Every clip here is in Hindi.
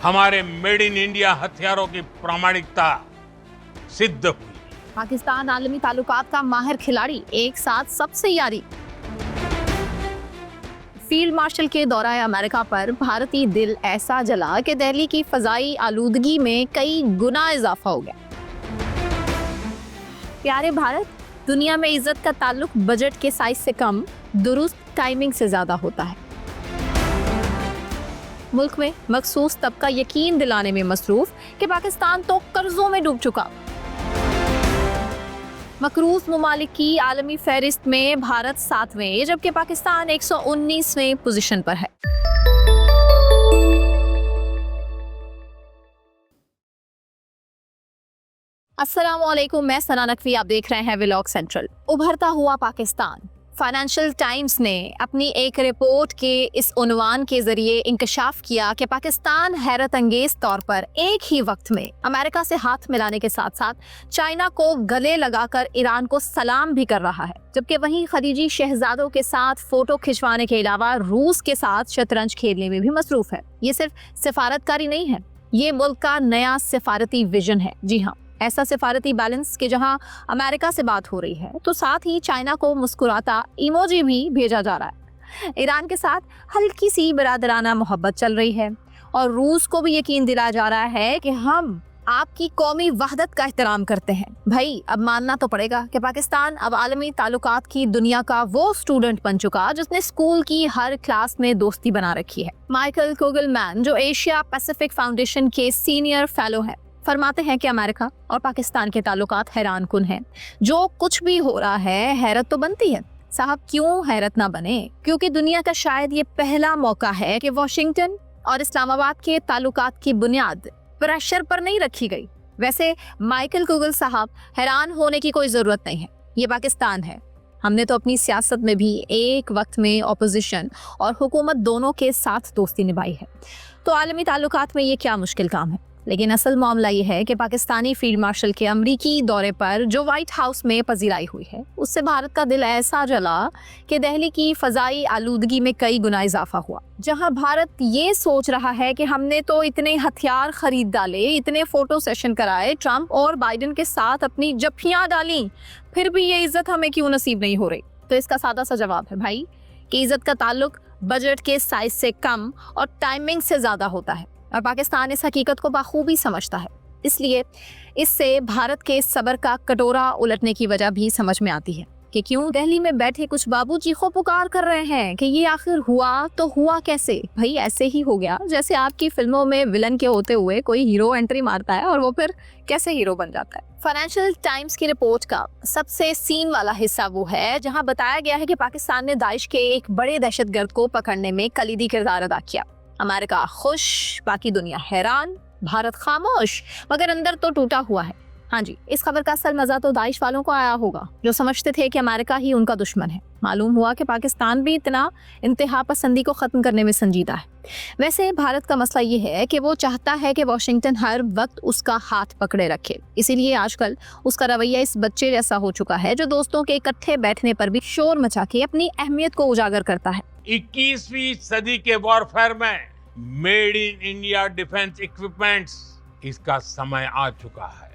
हमारे मेड इन इंडिया हथियारों की प्रामाणिकता सिद्ध हुई। पाकिस्तान आलमी ताल्लुकात का माहिर खिलाड़ी, एक साथ सबसे यारी। फील्ड मार्शल के दौराए अमेरिका पर भारतीय दिल ऐसा जला कि दिल्ली की फजाई आलूदगी में कई गुना इजाफा हो गया। प्यारे भारत, दुनिया में इज्जत का ताल्लुक बजट के साइज से कम, दुरुस्त टाइमिंग से ज्यादा होता है। मुल्क में मखसूस तबका यकीन दिलाने में मसरूफ कि पाकिस्तान तो कर्जों में डूब चुका। मकरूज ममालिक की आलमी फहरिस्त में भारत 7वें जबकि पाकिस्तान 119वें पोजीशन पर है। अस्सलामुअलैकुम, मैं सना नकवी, आप देख रहे हैं व्लॉग सेंट्रल। उभरता हुआ पाकिस्तान। फाइनेंशियल टाइम्स ने अपनी एक रिपोर्ट के इस उन्वान के जरिए इंकशाफ किया कि पाकिस्तान हैरत अंगेज तौर पर एक ही वक्त में अमेरिका से हाथ मिलाने के साथ साथ चाइना को गले लगाकर ईरान को सलाम भी कर रहा है, जबकि वहीं खलीजी शहजादों के साथ फोटो खिंचवाने के अलावा रूस के साथ शतरंज खेलने में भी मसरूफ है। ये सिर्फ सिफारतकारी नहीं है, ये मुल्क का नया सिफारती विजन है। जी हाँ, ऐसा सिफारती बैलेंस कि जहां अमेरिका से बात हो रही है तो साथ ही चाइना को मुस्कुराता इमोजी भी भेजा जा रहा है। ईरान के साथ हल्की सी बिरादराना मोहब्बत चल रही है और रूस को भी यकीन दिलाया जा रहा है कि हम आपकी कौमी वहदत का एहतराम करते हैं। भाई, अब मानना तो पड़ेगा कि पाकिस्तान अब आलमी ताल्लुकात की दुनिया का वो स्टूडेंट बन चुका जिसने स्कूल की हर क्लास में दोस्ती बना रखी है। माइकल कुगलमैन, जो एशिया पैसिफिक फाउंडेशन के सीनियर फेलो हैं, फरमाते हैं कि अमेरिका और पाकिस्तान के ताल्लुकात हैरान कुन हैं। जो कुछ भी हो रहा है हैरत तो बनती है। साहब, क्यों हैरत ना बने? क्योंकि दुनिया का शायद ये पहला मौका है कि वॉशिंगटन और इस्लामाबाद के ताल्लुकात की बुनियाद प्रेशर पर नहीं रखी गई। वैसे माइकल कुगल साहब, हैरान होने की कोई जरूरत नहीं है, ये पाकिस्तान है। हमने तो अपनी सियासत में भी एक वक्त में ऑपोजिशन और हुकूमत दोनों के साथ दोस्ती निभाई है, तो आलमी ताल्लुकात में ये क्या मुश्किल काम है। लेकिन असल मामला ये है कि पाकिस्तानी फील्ड मार्शल के अमरीकी दौरे पर जो व्हाइट हाउस में पजीराई हुई है, उससे भारत का दिल ऐसा जला कि दिल्ली की फजाई आलूदगी में कई गुना इजाफा हुआ। जहां भारत ये सोच रहा है कि हमने तो इतने हथियार खरीद डाले, इतने फोटो सेशन कराए, ट्रंप और बाइडेन के साथ अपनी जफ्फियां डाली, फिर भी ये इज्जत हमें क्यों नसीब नहीं हो रही। तो इसका सादा सा जवाब है भाई कि इज्जत का ताल्लुक बजट के साइज से कम और टाइमिंग से ज्यादा होता है, और पाकिस्तान इस हकीकत को बखूबी समझता है। इसलिए इससे भारत के सब्र का कटोरा उलटने की वजह भी समझ में आती है कि क्यों दिल्ली में बैठे कुछ बाबू चीखों पुकार कर रहे हैं कि ये आखिर हुआ तो हुआ कैसे। भाई, ऐसे ही हो गया जैसे आपकी फिल्मों में विलन के होते हुए कोई हीरो एंट्री मारता है और वो फिर कैसे हीरो बन जाता है। फाइनेंशियल टाइम्स की रिपोर्ट का सबसे सीन वाला हिस्सा वो है जहां बताया गया है कि पाकिस्तान ने दाइश के एक बड़े दहशतगर्द को पकड़ने में कलीदी किरदार अदा किया। अमेरिका खुश, बाकी दुनिया हैरान, भारत खामोश, मगर अंदर तो टूटा हुआ है। हाँ जी, इस खबर का असल मजा तो दाइश वालों को आया होगा जो समझते थे कि अमेरिका ही उनका दुश्मन है। मालूम हुआ कि पाकिस्तान भी इतना इंतहा पसंदी को खत्म करने में संजीदा है। वैसे भारत का मसला ये है कि वो चाहता है कि वॉशिंगटन हर वक्त उसका हाथ पकड़े रखे, इसीलिए आजकल उसका रवैया इस बच्चे जैसा हो चुका है जो दोस्तों के इकट्ठे बैठने पर भी शोर मचा के अपनी अहमियत को उजागर करता है। 21वीं सदी के वॉरफेयर में made in India defence equipments, इसका समय आ चुका है।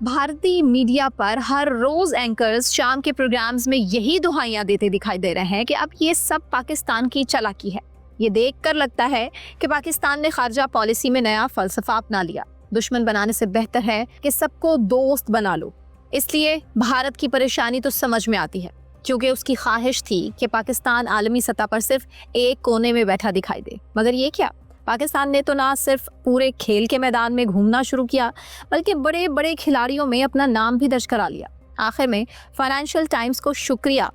भारतीय मीडिया पर हर रोज एंकर्स शाम के प्रोग्राम्स में यही दुहाइयां देते दिखाई दे रहे हैं कि अब ये सब पाकिस्तान की चालाकी है। ये देखकर लगता है कि पाकिस्तान ने खारजा पॉलिसी में नया फलसफा अपना लिया। दुश्मन बनाने से बेहतर है कि सबको दोस्त बना लो। इसलिए भारत की परेशानी तो समझ में आती है, क्योंकि उसकी ख्वाहिश थी कि पाकिस्तान आलमी सतह पर सिर्फ एक कोने में बैठा दिखाई दे। मगर ये क्या, पाकिस्तान ने तो ना सिर्फ पूरे खेल के मैदान में घूमना शुरू किया, बल्कि बड़े बड़े खिलाड़ियों में अपना नाम भी दर्ज करा लिया। आखिर में फाइनेंशियल टाइम्स को शुक्रिया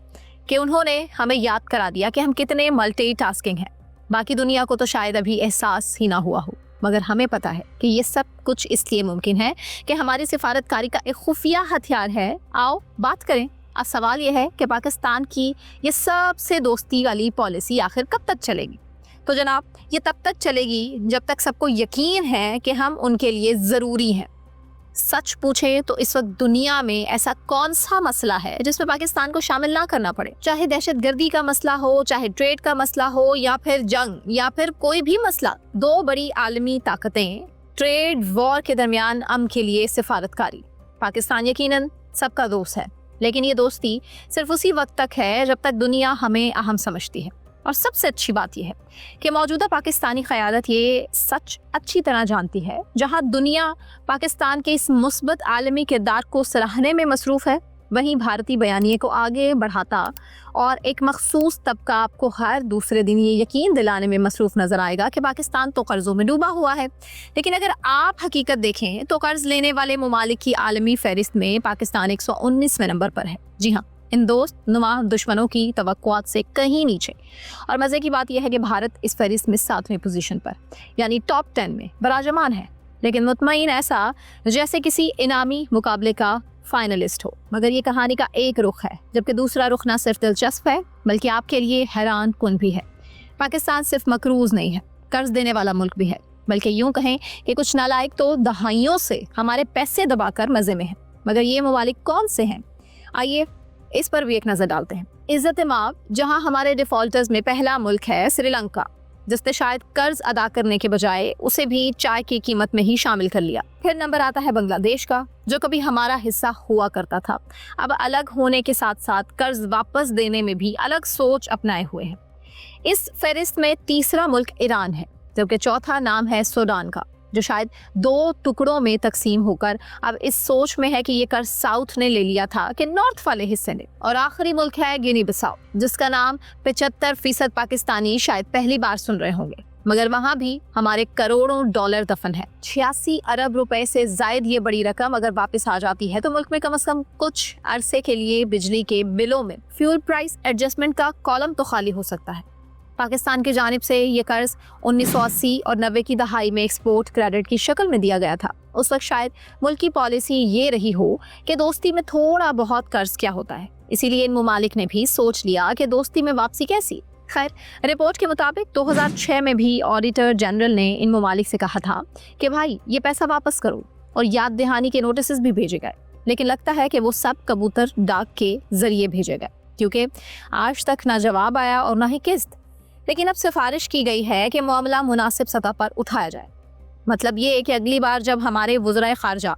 कि उन्होंने हमें याद करा दिया कि हम कितने मल्टीटास्किंग हैं। बाकी दुनिया को तो शायद अभी एहसास ही ना हुआ हो, मगर हमें पता है कि ये सब कुछ इसलिए मुमकिन है कि हमारी सिफारतकारी का एक खुफिया हथियार है। आओ बात करें। अब सवाल यह है कि पाकिस्तान की ये सबसे दोस्ती वाली पॉलिसी आखिर कब तक चलेगी। तो जनाब, ये तब तक चलेगी जब तक सबको यकीन है कि हम उनके लिए ज़रूरी हैं। सच पूछे तो इस वक्त दुनिया में ऐसा कौन सा मसला है जिसमें पाकिस्तान को शामिल ना करना पड़े? चाहे दहशतगर्दी का मसला हो, चाहे ट्रेड का मसला हो, या फिर जंग, या फिर कोई भी मसला। दो बड़ी आलमी ताकतें ट्रेड वॉर के दरमियान अमन के लिए सिफारतकारी। पाकिस्तान यकीनन सबका दोस्त है, लेकिन ये दोस्ती सिर्फ उसी वक्त तक है जब तक दुनिया हमें अहम समझती है। और सबसे अच्छी बात यह है कि मौजूदा पाकिस्तानी क़यादत ये सच अच्छी तरह जानती है, जहां दुनिया पाकिस्तान के इस मुस्बत आलमी किरदार को सराहने में मसरूफ़ है, वहीं भारतीय बयानिए को आगे बढ़ाता और एक मखसूस तबका आपको हर दूसरे दिन ये यकीन दिलाने में मसरूफ़ नज़र आएगा कि पाकिस्तान तो कर्ज़ों में डूबा हुआ है। लेकिन अगर आप हकीकत देखें तो कर्ज़ लेने वाले ममालिक की आलमी फहरिस्त में पाकिस्तान 119वें नंबर पर है। जी हाँ, इन दोस्त नुमा दुश्मनों की तवक्कुआत से कहीं नीचे। और मज़े की बात यह है कि भारत इस फहरिस्त में 7वें पोजीशन पर, यानी टॉप 10 में बराजमान है, लेकिन मुतमईन ऐसा जैसे किसी इनामी मुकाबले का फाइनलिस्ट हो। मगर ये कहानी का एक रुख है, जबकि दूसरा रुख ना सिर्फ दिलचस्प है बल्कि आपके लिए हैरान कुन भी है। पाकिस्तान सिर्फ मकरूज नहीं है, कर्ज देने वाला मुल्क भी है, बल्कि यूं कहें कि कुछ नालायक तो दहाइयों से हमारे पैसे दबाकर मजे में हैं। मगर ये ममालिक कौन से हैं? आइए इस पर भी एक नजर डालते हैं। इज्जत-ए-माब जहां हमारे डिफॉल्टर्स में पहला मुल्क है श्रीलंका, जिसने शायद कर्ज अदा करने के बजाय उसे भी चाय की कीमत में ही शामिल कर लिया। फिर नंबर आता है बांग्लादेश का, जो कभी हमारा हिस्सा हुआ करता था, अब अलग होने के साथ साथ कर्ज वापस देने में भी अलग सोच अपनाए हुए है। इस फहरिस्त में तीसरा मुल्क ईरान है, जबकि चौथा नाम है सूडान का, जो शायद 2 टुकड़ों में तकसीम होकर अब इस सोच में है कि ये कर्ज साउथ ने ले लिया था कि नॉर्थ वाले हिस्से ने। और आखिरी मुल्क है गिनी बिसाओ, जिसका नाम 75% पाकिस्तानी शायद पहली बार सुन रहे होंगे, मगर वहां भी हमारे करोड़ों डॉलर दफन है। 86 अरब रुपए से जायद ये बड़ी रकम अगर वापस आ जाती है तो मुल्क में कम से कम कुछ अरसे के लिए बिजली के बिलों में फ्यूल प्राइस एडजस्टमेंट का कॉलम तो खाली हो सकता है। पाकिस्तान की जानिब से ये कर्ज 1980 और 90 की दहाई में एक्सपोर्ट क्रेडिट की शक्ल में दिया गया था। उस वक्त शायद मुल्क की पॉलिसी ये रही हो कि दोस्ती में थोड़ा बहुत कर्ज क्या होता है, इसीलिए इन ममालिक ने भी सोच लिया कि दोस्ती में वापसी कैसी। खैर, रिपोर्ट के मुताबिक 2006 में भी ऑडिटर जनरल ने इन ममालिक से कहा था कि भाई ये पैसा वापस करो, और याद दहानी के नोटिस भी भेजे गए, लेकिन लगता है कि वो सब कबूतर डाक के जरिए भेजे गए, क्योंकि आज तक ना जवाब आया और ना ही किस्त। लेकिन अब सिफारिश की गई है कि मामला मुनासिब सतह पर उठाया जाए। मतलब ये है कि अगली बार जब हमारे वज़ीर ख़ारजा,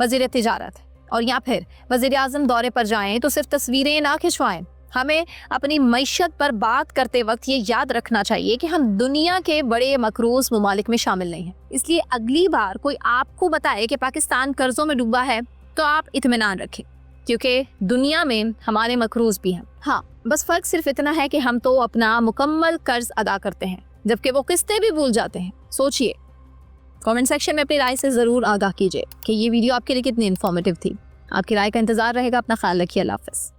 वज़ीर तिजारत और या फिर वज़ीर आज़म दौरे पर जाएं तो सिर्फ तस्वीरें ना खिंचवाएं। हमें अपनी मईशत पर बात करते वक्त ये याद रखना चाहिए कि हम दुनिया के बड़े मकरूज ममालिक में शामिल नहीं हैं। इसलिए अगली बार कोई आपको बताए कि पाकिस्तान कर्जों में डूबा है तो आप इत्मीनान रखें, क्योंकि दुनिया में हमारे मकरूज भी हैं। हाँ, बस फ़र्क सिर्फ इतना है कि हम तो अपना मुकम्मल कर्ज अदा करते हैं, जबकि वो किस्तें भी भूल जाते हैं। सोचिए, कमेंट सेक्शन में अपनी राय से ज़रूर आगाह कीजिए कि ये वीडियो आपके लिए कितनी इन्फॉर्मेटिव थी। आपकी राय का इंतज़ार रहेगा। अपना ख्याल रखिए। अल्लाह हाफ़िज़।